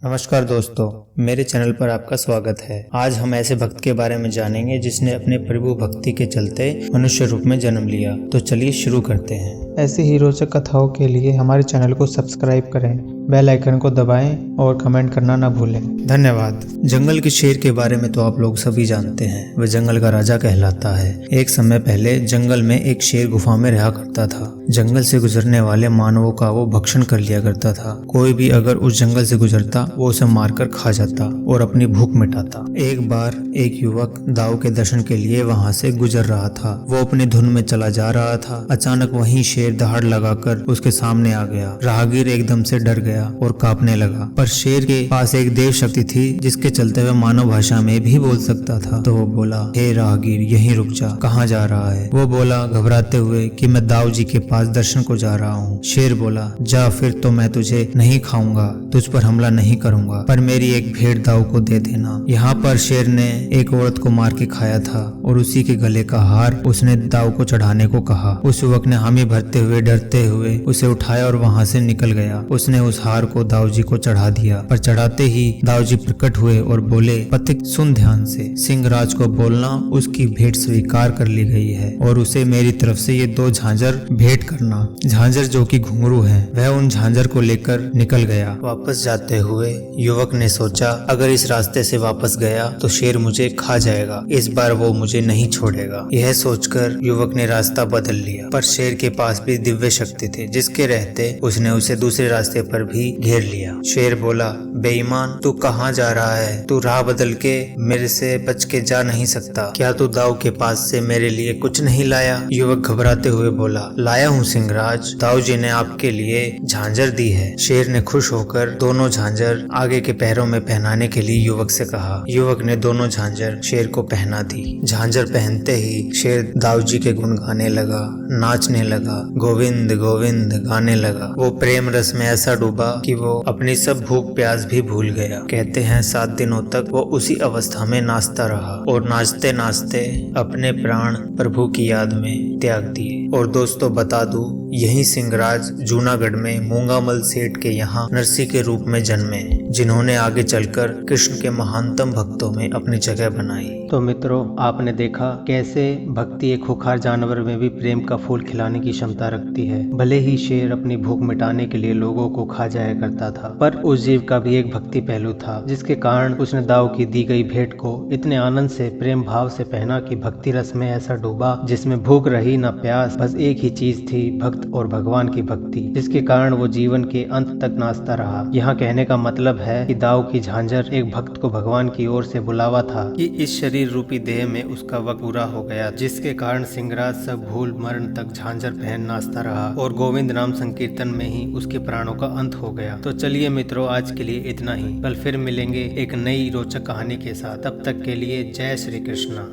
नमस्कार दोस्तों, मेरे चैनल पर आपका स्वागत है। आज हम ऐसे भक्त के बारे में जानेंगे जिसने अपने प्रभु भक्ति के चलते मनुष्य रूप में जन्म लिया। तो चलिए शुरू करते हैं। ऐसी ही रोचक कथाओं के लिए हमारे चैनल को सब्सक्राइब करें, बेल आइकन को दबाएं और कमेंट करना ना भूलें। धन्यवाद। जंगल के शेर के बारे में तो आप लोग सभी जानते हैं, वह जंगल का राजा कहलाता है। एक समय पहले जंगल में एक शेर गुफा में रहा करता था। जंगल से गुजरने वाले मानवों का वो भक्षण कर लिया करता था। कोई भी अगर उस जंगल से गुजरता वो उसे मारकर खा जाता और अपनी भूख मिटाता। एक बार एक युवक दाऊ के दर्शन के लिए वहाँ से गुजर रहा था। वो अपनी धुन में चला जा रहा था। अचानक वहीं शेर दहाड़ लगाकर उसके सामने आ गया। राहगीर एकदम से डर गया और कांपने लगा, पर शेर के पास एक देव शक्ति थी जिसके चलते वह मानव भाषा में भी बोल सकता था। तो वो बोला, हे राहगीर, यहीं रुक जा, कहाँ जा रहा है? वो बोला घबराते हुए कि मैं दाऊ जी के पास दर्शन को जा रहा हूँ। शेर बोला, जा फिर तो मैं तुझे नहीं खाऊंगा, तुझ पर हमला नहीं करूंगा, पर मेरी एक भेड़ दाऊ को दे देना। यहाँ पर शेर ने एक औरत को मार के खाया था और उसी के गले का हार उसने दाऊ को चढ़ाने को कहा। उस युवक ने हामी भरते हुए डरते हुए उसे उठाया और वहाँ से निकल गया। उसने उस हार को दाऊ जी को चढ़ा दिया, पर चढ़ाते ही दाऊ जी प्रकट हुए और बोले, पथिक सुन ध्यान से, सिंहराज को बोलना उसकी भेंट स्वीकार कर ली गई है और उसे मेरी तरफ से ये 2 झांझर भेंट करना। झांझर जो कि घुंघरू है। वह उन झांझर को लेकर निकल गया। वापस जाते हुए युवक ने सोचा, अगर इस रास्ते से वापस गया तो शेर मुझे खा जाएगा, इस बार वो मुझे नहीं छोड़ेगा। यह सोचकर युवक ने रास्ता बदल लिया, पर शेर के पास भी दिव्य शक्ति थी जिसके रहते उसने उसे दूसरे रास्ते पर भी घेर लिया। शेर बोला, बेईमान, तू कहाँ जा रहा है? तू राह बदल के मेरे से बच के जा नहीं सकता। क्या तू दाऊ के पास से मेरे लिए कुछ नहीं लाया? युवक घबराते हुए बोला, लाया हूँ सिंहराज, दाऊ जी ने आपके लिए झांझर दी है। शेर ने खुश होकर दोनों झांझर आगे के पैरों में पहनाने के लिए युवक से कहा। युवक ने दोनों झांझर शेर को पहना दी। झांझर पहनते ही शेर दाऊ जी के गुण गाने लगा, नाचने लगा, गोविंद गोविंद गाने लगा। वो प्रेम रस में ऐसा डूबा कि वो अपनी सब भूख प्यास भी भूल गया। कहते हैं 7 दिनों तक वो उसी अवस्था में नाचता रहा और नाचते नाचते अपने प्राण प्रभु की याद में त्याग दिए। और दोस्तों बता दूं, यही सिंहराज जूनागढ़ में मूंगामल सेठ के यहाँ नरसी के रूप में जन्मे, जिन्होंने आगे चलकर कृष्ण के महानतम भक्तों में अपनी जगह बनाई। तो मित्रों, आपने देखा कैसे भक्ति एक खुखार जानवर में भी प्रेम का फूल खिलाने की क्षमता रखती है। भले ही शेर अपनी भूख मिटाने के लिए लोगों को खा जाया करता था, पर उस जीव का भी एक भक्ति पहलू था, जिसके कारण उसने दाऊ की दी गई भेंट को इतने आनंद से प्रेम भाव से पहना कि भक्ति रस में ऐसा डूबा जिसमें भूख रही न प्यास, बस एक ही चीज थी, भक्त और भगवान की भक्ति, जिसके कारण वो जीवन के अंत तक नाचता रहा। यहाँ कहने का मतलब है कि दाऊ की झांझर एक भक्त को भगवान की ओर से बुलावा था कि इस शरीर रूपी देह में उसका वक्त पूरा हो गया, जिसके कारण सिंहराज सब भूल मरण तक झांझर पहन नाचता रहा और गोविंद नाम संकीर्तन में ही उसके प्राणों का अंत हो गया। तो चलिए मित्रों, आज के लिए इतना ही। कल फिर मिलेंगे एक नई रोचक कहानी के साथ। तब तक के लिए जय श्री कृष्णा।